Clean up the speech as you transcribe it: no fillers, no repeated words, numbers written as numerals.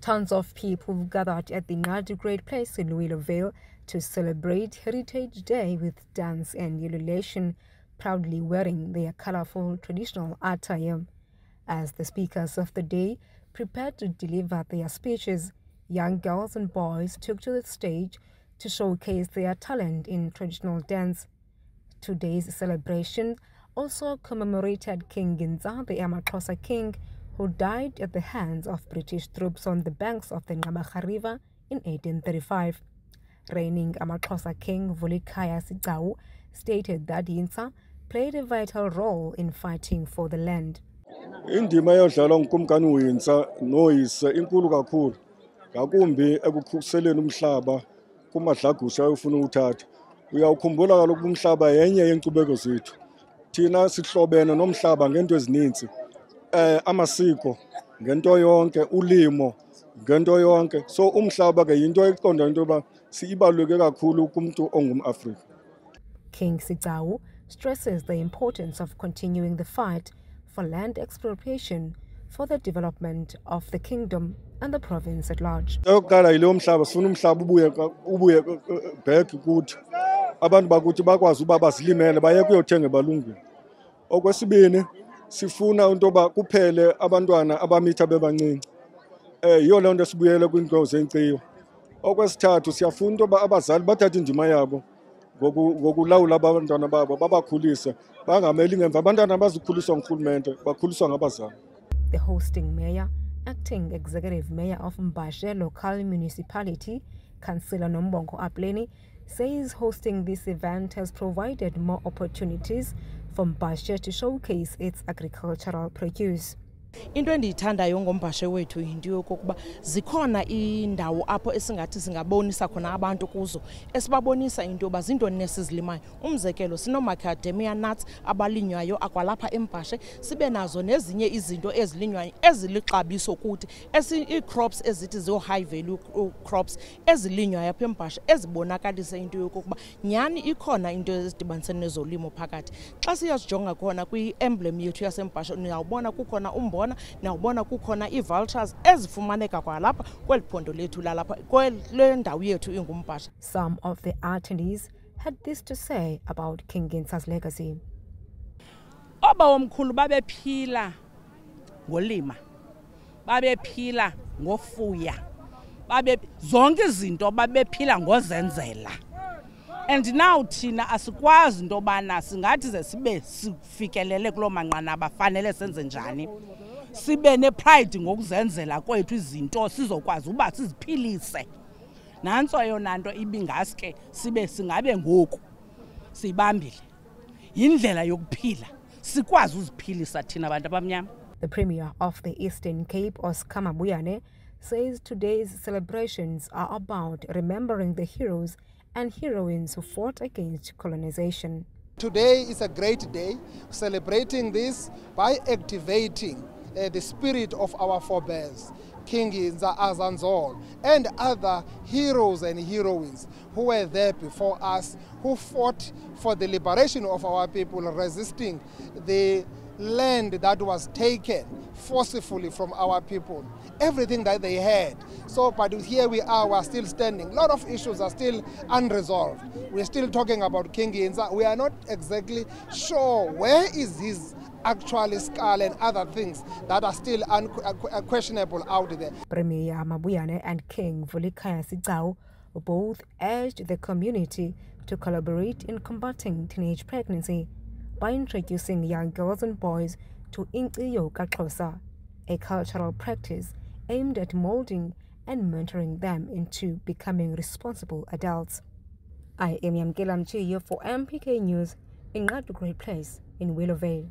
Tons of people gathered at the Nadu Great Place in Willowvale to celebrate Heritage Day with dance and ululation, proudly wearing their colorful traditional attire. As the speakers of the day prepared to deliver their speeches, young girls and boys took to the stage to showcase their talent in traditional dance. Today's celebration also commemorated King Ginza, the AmaXhosa king, who died at the hands of British troops on the banks of the Ngqabarha River in 1835. Reigning AmaXhosa king Vulekhaya Sigcawu stated that Ginza played a vital role in fighting for the land. Indima eyadlalwa ngukumkani uHintsa noyise inkulu kakhulu ngakumbi ekukhuseleni umhlaba kumadlagusha ayofuna uthatha. Uyawukhumbula kaloku umhlaba yenye yenkcubeko zethu. Thina sihlobene nomhlaba ngento ezininzi. Amasiko ngento yonke, ulimo ngento yonke. So umhlaba ke yinto eqonda into yoba siyibaluleke kakhulu kumuntu ongumAfrika. King Sigcawu stresses the importance of continuing the fight for land expropriation for the development of the kingdom and the province at large. Yokuqala yileyo mhlaba sifuna umhlaba ubuye back kuthi abantu bakuthi bakwazi uba bazilimele baye kuyothenga ebalungwini. Okwesibini sifuna into yoba kuphele abantwana abamitha bebancinci. Yiyo loo nto sibuyele kwiindawo zenkciyo. Okwesithathu siyafuna into yoba abazali bathathe indima yabo ngokulawula abantwana babo babakhulise bangameli ngemva abantwana bazikhuliswa ngurhulumente bakhuliswa ngabazali. The hosting mayor, acting executive mayor of Mbashe local municipality, Councillor Nombongo Apleni, says hosting this event has provided more opportunities for Mbashe to showcase its agricultural produce. Into endiyithandayo ngombashe wethu yinto yokokuba zikhona indawo apho esingathi singabonisa khona abantu kuzo esibabonisa into yoba zintoni nesizilimayo. Umzekelo sino-macadamia nuts abalinywayo akwalapha eMbashe, sibe nazo nezinye izinto ezilinywayo ezilixabiso kuthi ii-crops ezithi zio-high value crops ezilinywayo apha eMbashe ezibonakalisa into yokokuba nyhani ikhona into ezidibanise nezolimo phakathi. Xa siyazijonga khona kwi-emblem yethu yaseMbashe niyawubona kukhona umbona, nawubona kukhona ii-vultures ezifumaneka kwalapha kweli phondo lethu lalapha kwele ndawo yethu inguMbashe. Some of the attendees had this to say about King Ginza's legacy. Omkhulu babephila ngolima, babephila ngofuya, zonke izinto babephila ngozenzela. And now thina asikwazi into yobana singathi ze sibe sifikelele kuloo manqanaba fanele senze njani. Sibe nepride ngokuzenzela kwethu izinto sizokwazi uba siziphilise. Nantso yona nto ibingaske sibe singabe ngoku siyibambile. Yindlela yokuphila sikwazi uziphilisa thina abantu abamnyama. The Premier of the Eastern Cape, Oscar Mabuyane, says today's celebrations are about remembering the heroes and heroines who fought against colonization. Today is a great day, celebrating this by activating the spirit of our forebears, King Ginza Azanzol, and other heroes and heroines who were there before us, who fought for the liberation of our people, resisting the land that was taken forcefully from our people, everything that they had. So, but here we are still standing. A lot of issues are still unresolved. We're still talking about King Ginza. We are not exactly sure where is his actual skull and other things that are still questionable out there. Premier Mabuyane and King Vulekhaya Sigcawu both urged the community to collaborate in combating teenage pregnancy by introducing young girls and boys to Inkciyo kaXhosa, a cultural practice aimed at molding and mentoring them into becoming responsible adults. I am Yamkela Mchiyo for MPK News in Nadu Great Place in Willowvale.